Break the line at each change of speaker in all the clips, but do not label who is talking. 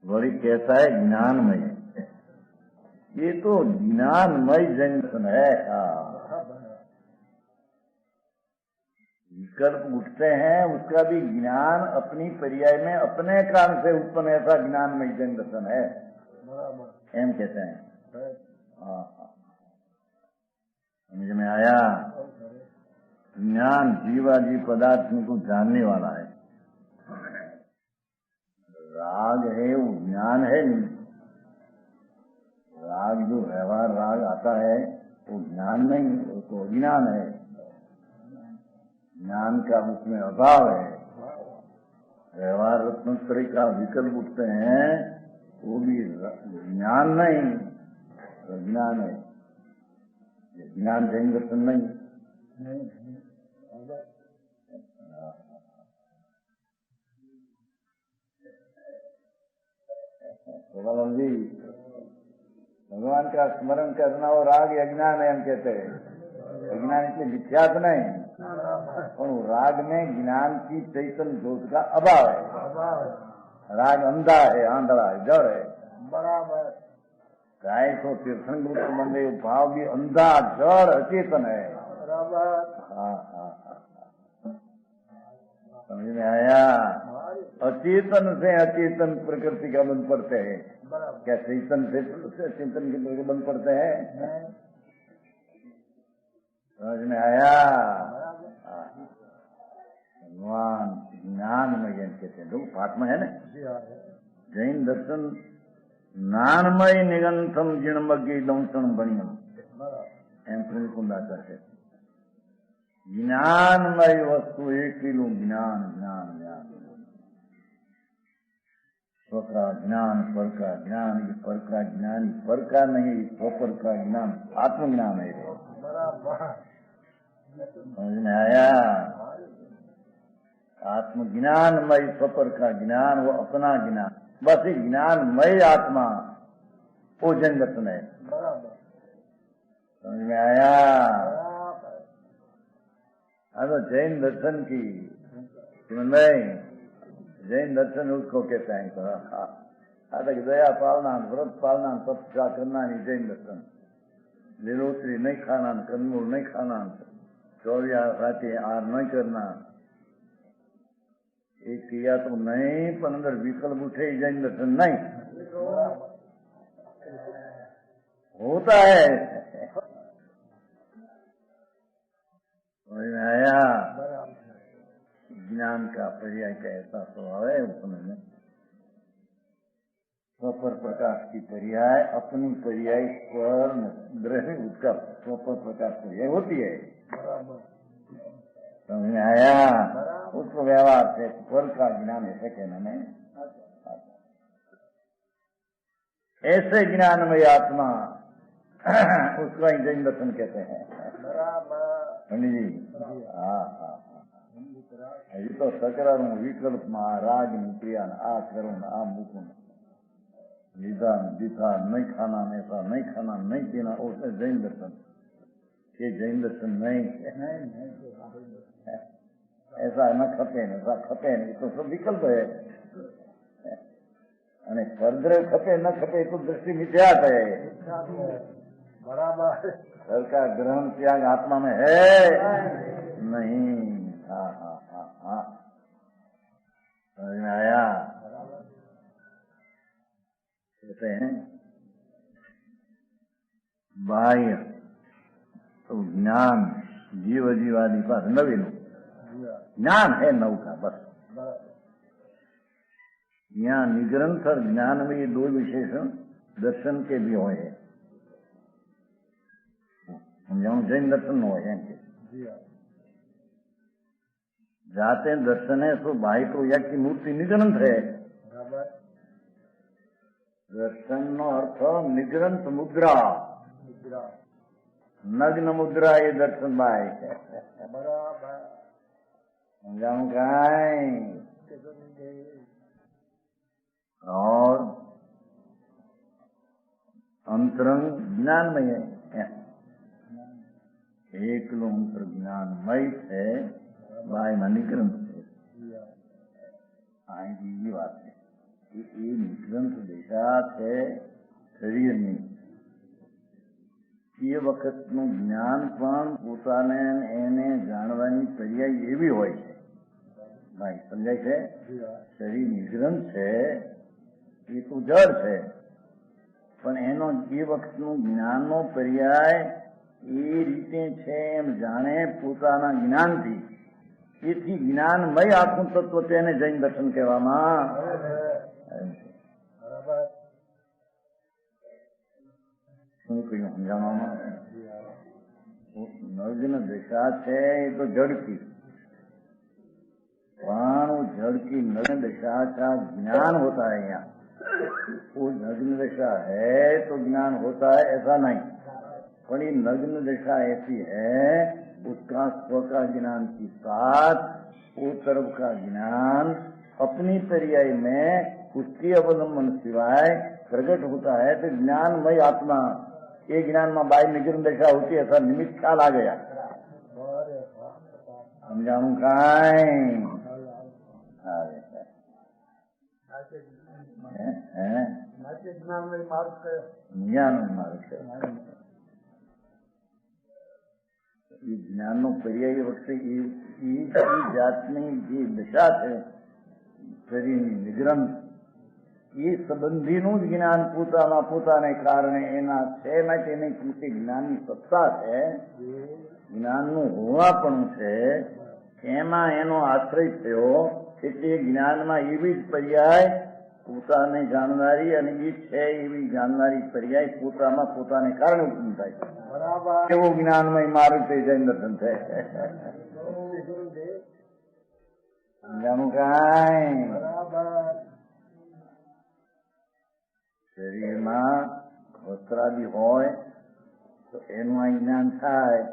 वही कैसा है ज्ञानमय। ये तो ज्ञानमय जैन दर्शन है। विकल्प उठते हैं, उसका भी ज्ञान अपनी पर्याय में अपने कारण से उत्पन्न ऐसा ज्ञानमय जैन दर्शन है, एम कहते हैं। समझ में आया? ज्ञान जीवाजी पदार्थ को जानने वाला है। राग है वो ज्ञान है नहीं। राग जो व्यवहार राग आता है वो ज्ञान नहीं, वो तो अज्ञान है। ज्ञान का उसमें अभाव है। व्यवहार रत्नोत्तरी का विकल्प उठते हैं, वो भी ज्ञान नहीं, अज्ञान है। ज्ञान जैन दर्शन नहीं। जी भगवान का स्मरण करना और राग अज्ञान है, हम कहते हैं। अज्ञान इसलिए विख्यात नहीं, और राग में ज्ञान की चैतन्य जोत का अभाव है। राग अंधा है, आंधड़ा है, जड़ है। बराबर गाय को तीर्थंकर मंदिर भाव भी अंधा जड़ अचेतन है। समझ में आया? अचेतन से अचेतन प्रकृति का बंध पड़ते हैं। क्या चेतन से अचेतन के बंध पड़ते हैं? समझ में आया? भगवान ज्ञान में जैन कहते हैं, लोग पाठ में है ना। जैन दर्शन ज्ञानमय निगंथम जिणमग्गी दंशन बणियम, एम कुंदाचार्य कहते। ज्ञानमय वस्तु एक किलो ज्ञान ज्ञान ज्ञान, स्व का ज्ञान, पर का ज्ञान, ये पर का ज्ञान, पर का नहीं, स्वपर का ज्ञान आत्मज्ञान है। समझ में आया? आत्मज्ञानमय स्वपर का ज्ञान, वो अपना ज्ञान, बस ज्ञानमय आत्मा वो जैन दर्शन है। समझ में आया? तो जैन दर्शन की जैन दर्शन उसको कहते हैं। दया पालना, व्रत पालना, तपस्या करना नहीं जैन दर्शन। लीलोत्री नहीं खाना, कंदमूल नहीं खाना, 24 रातें आर नहीं करना, एक किया तो नहीं, पर अंदर विकल्प उठे जैन दर्शन नहीं होता है। समझ में आया? ज्ञान का पर्याय का ऐसा स्वभाव है उसमें। स्वपर प्रकाश की पर्याय अपनी पर्याय पर ग्रह उसका स्वपर प्रकाश पर्याय होती है। समझ में आया? उसको व्यवहार से पर का ज्ञान ऐसे कहना नहीं। ऐसे ज्ञानमय आत्मा उसका ही जैन दर्शन कहते हैं। पंडित जी ये तो तकरार विकल्प राग प्रिया आ करो आ मुकुन निदान दिथा नहीं खाना, ऐसा नहीं खाना, नहीं पीना, उसमें जैन दर्शन। ये जैन दर्शन नहीं, ऐसा न खपे ऐसा खपे नहीं, तो सब विकल्प है। અને પરદ્રવ ખપે ન ખપે તો દૃષ્ટિ મિથ્યાત है। बराबर सरकार ग्रहण त्याग आत्मा में है नहीं। हाँ हाँ हाँ हाँ, समझ में आया? कहते हैं बाह्य तो ज्ञान जीव जीवादि पर नवीन ज्ञान है नव का बस। यहाँ निरंतर ज्ञान में ये 2 विशेषण दर्शन के भी हुए हैं। समझाऊं? जैन दर्शन हो जाते दर्शन है सो भाई तो या की मूर्ति निग्रंथ है। दर्शन नो अर्थ निग्रंथ मुद्रा, नग्न मुद्रा ये दर्शन भाई। समझाऊं कहीं? और अंतरंग ज्ञानमय है। एक अंतर ज्ञानमय है, बाय मानी ग्रंथ है। ये बात है। એ નિગ્રંથ દિશા છે શરીરની. એ વખતનું જ્ઞાન પણ પોતાને એને જાણવાની પર્યાય એવી હોય છે. ભાઈ સમજાય છે? શરીર નિગ્રંથ છે એ તો જળ છે, પણ એનો એ વખતનું જ્ઞાનનો પર્યાય એ રીતે છે એમ જાણે પોતાના જ્ઞાનથી. એથી જ્ઞાનમય આત્મ તત્વ તેને જૈન દર્શન કહેવામાં. શું કહ્યું સમજાવવામાં? નગ્ન દશા છે એ તો જડકી, પણ जड़ की नग्न दशा का ज्ञान होता है. यहाँ वो नग्न दशा है तो ज्ञान होता है ऐसा नहीं, पर ये नग्न दशा ऐसी है उसका स्व का ज्ञान के साथ वो तरफ का ज्ञान अपनी पर्याय में उसके अवलंबन सिवाय प्रकट होता है. तो ज्ञानमय आत्मा ये ज्ञान में बाई निग्न दशा होती है ऐसा निमित्त ख्याल आ गया. समझाणु काई જ્ઞાન માર્ગ છે. એ જ્ઞાનનો પર્યાય વખતે એ જાતની જે દશા છે શરીરની નિગ્રંથ, એ સંબંધીનું જ જ્ઞાન પોતાને કારણે એના છે માટે એની પૂરતી જ્ઞાનની સત્તા છે, જ્ઞાનનું હોવાપણું છે, એમાં એનો આશ્રય થયો. એટલે જ્ઞાનમાં એવી જ પર્યાય પોતાને જાણનારી અને એ છે એવી જાણનારી પર્યાય પોતામાં પોતાને કારણે ઉત્પન્ન થાય છે. એવું જ્ઞાનમય માર્ગ તે જૈન દર્શન છે. સમજાણું કાંઈ? શરીરમાં વસ્ત્રાદિ હોય તો એનું આ જ્ઞાન થાય,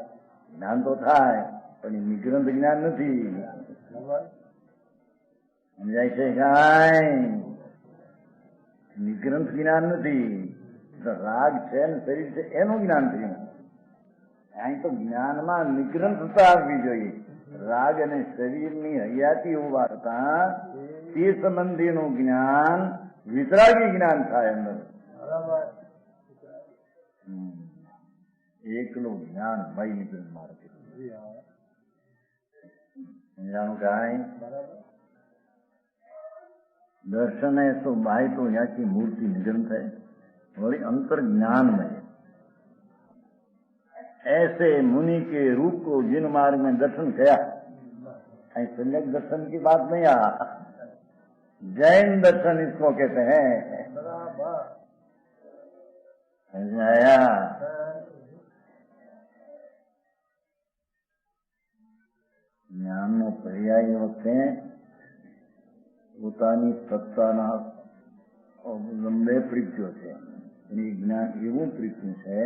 જ્ઞાન તો થાય, પણ એ નિગ્રંથ જ્ઞાન નથી. સમજાય છે કાંઈ? નિગ્રંથ જ્ઞાન નથી. રાગ છે ને શરીર છે એનું જ્ઞાન થયું. અહીં તો જ્ઞાનમાં નિગ્રંથતા આવવી જોઈએ. રાગ અને શરીરની હયાતી હોવા છતાં તે સંબંધીનું જ્ઞાન વિતરાગી જ્ઞાન થાય અંદર. એકલું જ્ઞાન મય નિગ્રંથ માર્ગ. સમજાણું કાંઈ? दर्शन है तो बाह्य तो यहाँ की मूर्ति निग्रंथ है और अंतर ज्ञान में. ऐसे मुनि के रूप को जिन मार्ग में दर्शन किया, सम्यक दर्शन की बात नहीं आ, जैन दर्शन इसको कहते हैं. आया? ज्ञान नो पर्याय वखते પોતાની સત્તાના અવલંબે પ્રજ્ઞો છે. જ્ઞાન એવું પ્રજ્ઞ છે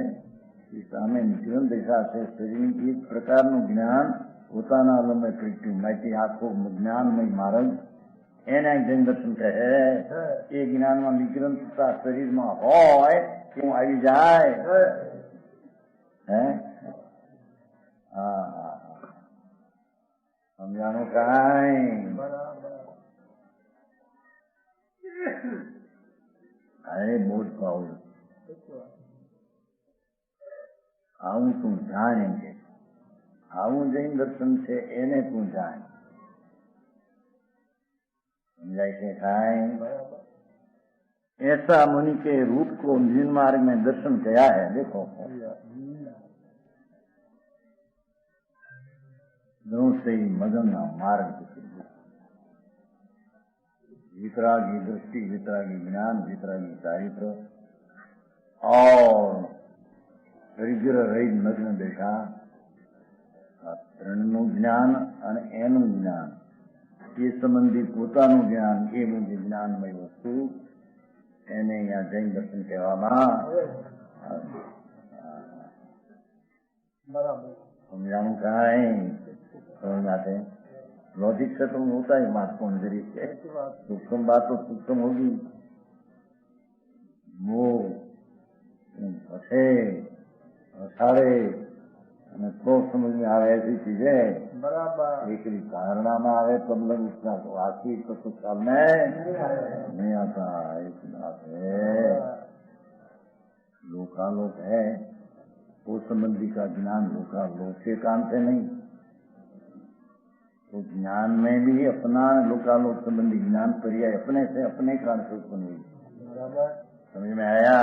કે સામે નિગ્રંથ દશા છે શરીરની એક પ્રકારનું જ્ઞાન પોતાના અવલંબે પ્રજ્ઞ માટે આખો જ્ઞાનમય માર્ગ એને જૈન દર્શન કહે. એ જ્ઞાનમાં નિગ્રંથતા શરીરમાં હોય એવું આવી જાય. હે હા સમજાણું કાંઈ? अरे बोल पाओ आऊं तू जानेंगे. आऊं जैन दर्शन से एने तू जान. समझाई से खाए? ऐसा मुनि के रूप को जिन मार्ग में दर्शन किया है. देखो दोनों से ही मदन मार्ग वितरागी दृष्टि, वितरागी ज्ञान, वितरागी चारित्र और વિગ્રહ રહિત નગ્ન દશા, આ ત્રણનું જ્ઞાન અને એનું જ્ઞાન એ સંબંધી પોતાનું જ્ઞાન એ બધી જ્ઞાનમય વસ્તુ એને અહીંયા જૈન દર્શન કહેવામાં.
બરાબર
સમજાણું કાંઈ? માટે लॉजिक से तो होता ही महत्वपूर्ण जरिए सूक्ष्म बात तो सूक्ष्म होगी. वो अषाढ़े तो समझ में आवे ऐसी चीजें
बराबर
एक धारणा में आवे तब लग उसका तो आखिर तो कुछ ख्याल में नहीं आता. का एक बात है, लोकालोक है वो संबंधी का ज्ञान लोकालोक के काम से नहीं, तो ज्ञान में भी अपना लोकालोक संबंधी ज्ञान पर्याय अपने से अपने कारण से उत्पन्न हुई। समझ में आया?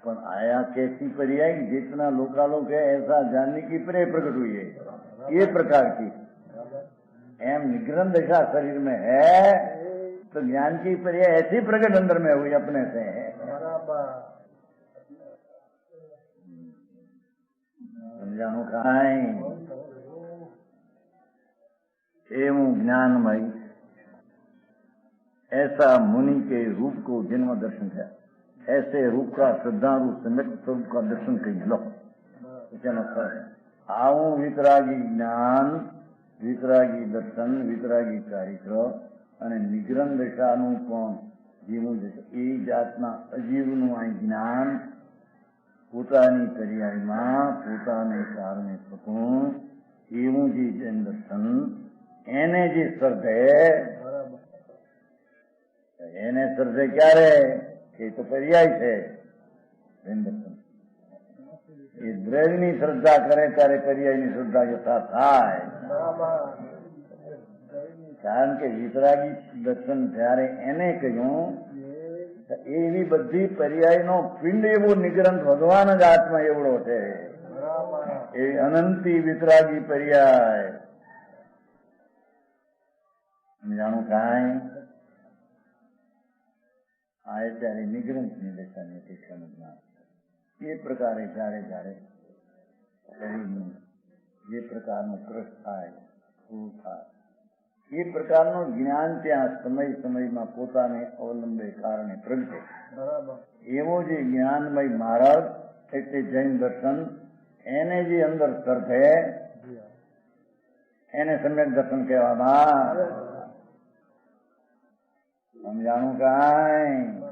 पर आया कैसी पर्याय? जितना लोकालोक है ऐसा जानने की पर्याय प्रकट हुई है ये प्रकार की। एम निग्रह दशा शरीर में है तो ज्ञान की पर्याय ऐसी प्रकट अंदर में हुई अपने से है। समझानो कहाँ है? एवं ज्ञानमय ऐसा मुनि के रूप को जन्म दर्शन है, ऐसे रूप का श्रद्धालु सम्यक स्वरूप का दर्शन कही लो। आऊं वितरागी ज्ञान, वितरागी दर्शन, वितरागी ચારિત્ર અને નિગ્રહ દશાનું પણ જીવવું છે। એ જાતના અજીવનું આ જ્ઞાન પોતાની પર્યાયમાં પોતાને કારણે થતું એવું જે જૈન દર્શન એને જે સર્જે એને સર્જે ક્યારે? એ તો પર્યાય છે જૈન દર્શન। એ દ્રવ્યની શ્રદ્ધા કરે ત્યારે પર્યાયની શ્રદ્ધા યથા થાય। કારણ કે વિતરાગી દર્શન ત્યારે એને કહ્યું એવી બધી પર્યાયનો પિંડ એવો નિગ્રંથ ભગવાન જ આત્મા એવડો છે, એવી અનંતી વિતરાગી પર્યાય જાણું કાંઈ આ ત્યારે નિગ્રંથની દશાની અપેક્ષાનું જ્ઞાન। એ પ્રકારે જ્યારે જ્યારે શરીરનું જે પ્રકારનું કૃષ થાય શું થાય એ પ્રકારનું જ્ઞાન ત્યાં સમય સમયમાં પોતાને અવલંબે કારણે પ્રગટે। એવો જે જ્ઞાનમય માર્ગ એટલે જૈન દર્શન એને જે અંદર સર્જે એને સમ્યક દર્શન કહેવામાં। સમજાણું કાંઈ?